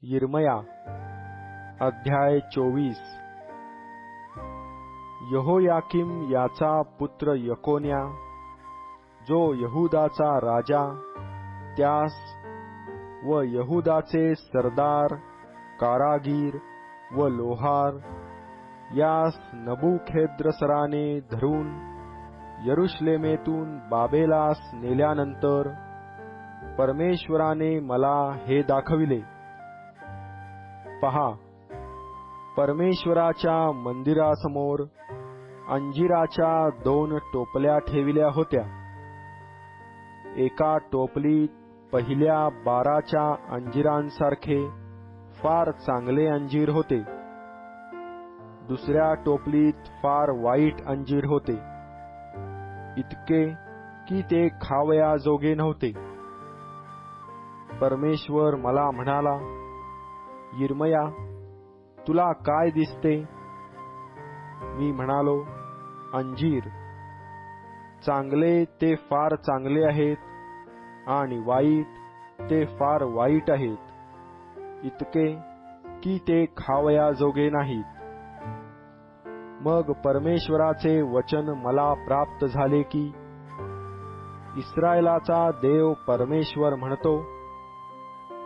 यिर्मया अध्याय 24। यहोयाकीम याचा पुत्र यकोन्या, जो यहुदाचा राजा, त्यास व यहुदाचे सरदार, कारागीर व लोहार यास नबुखेद्रसराने धरून यरुशलेमेतून बाबेलास नेल्यानंतर परमेश्वराने मला हे दाखविले. पहा, परमेश्वराच्या मंदिरासमोर अंजिराच्या 2 टोपल्या ठेविल्या होत्या. एका टोपलीत पहिल्या 12च्या अंजिरांसारखे फार चांगले अंजीर होते. दुसऱ्या टोपलीत फार वाईट अंजीर होते, इतके की ते खावयाजोगे नव्हते. परमेश्वर मला म्हणाला, यिर्मया, तुला काय दिसते? मी म्हणालो, अंजीर. चांगले ते फार चांगले आहेत आणि वाईट ते फार वाईट आहेत, इतके की ते खावयाजोगे नाहीत. मग परमेश्वराचे वचन मला प्राप्त झाले की, इस्रायलाचा देव परमेश्वर म्हणतो,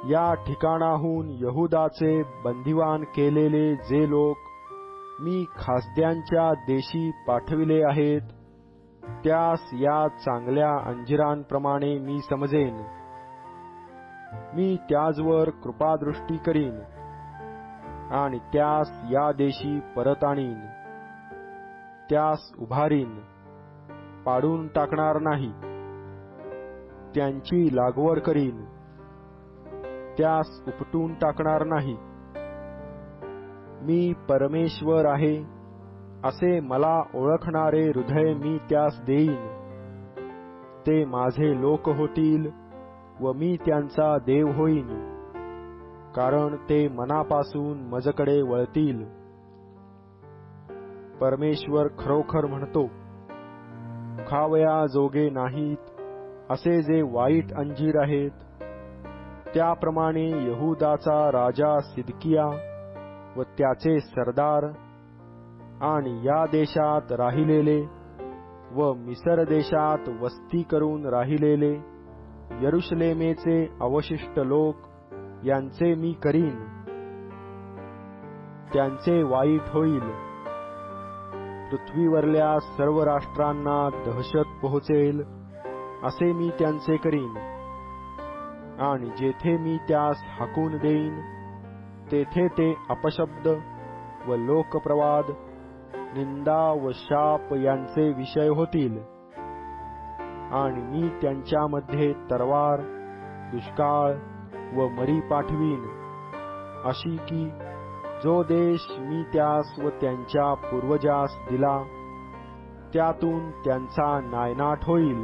या ठिकाणाहून यहुदाचे बंदिवान केलेले जे लोक मी खासद्यांच्या देशी पाठविले आहेत, त्यास या चांगल्या अंजिरांप्रमाणे मी समजेन. मी त्याजवर कृपादृष्टी करीन आणि त्यास या देशी परत आणीन. त्यास उभारीन, पाडून टाकणार नाही. त्यांची लागवड करीन, त्यास उपटून टाकणार नाही. मी परमेश्वर आहे असे मला ओळखणारे हृदय मी त्यास देईन. ते माझे लोक होतील व मी त्यांचा देव होईन, कारण ते मनापासून मजकडे वळतील. परमेश्वर खरोखर म्हणतो, खावयाजोगे नाहीत असे जे वाईट अंजीर आहेत, त्याप्रमाणे यहुदाचा राजा सिदकिया व त्याचे सरदार आणि या देशात राहिलेले व मिसर देशात वस्ती करून राहिलेले यरुशलेमेचे अवशिष्ट लोक यांचे मी करीन. त्यांचे वाईट होईल. पृथ्वीवरल्या सर्व राष्ट्रांना दहशत पोहोचेल असे मी त्यांचे करीन. आणि जेथे मी त्यास हाकून देईन, तेथे ते अपशब्द व लोकप्रवाद, निंदा व शाप यांचे विषय होतील. आणि मी त्यांच्यामध्ये तरवार, दुष्काळ व मरी पाठवीन, अशी की जो देश मी त्यास व त्यांच्या पूर्वजास दिला, त्यातून त्यांचा नायनाट होईल.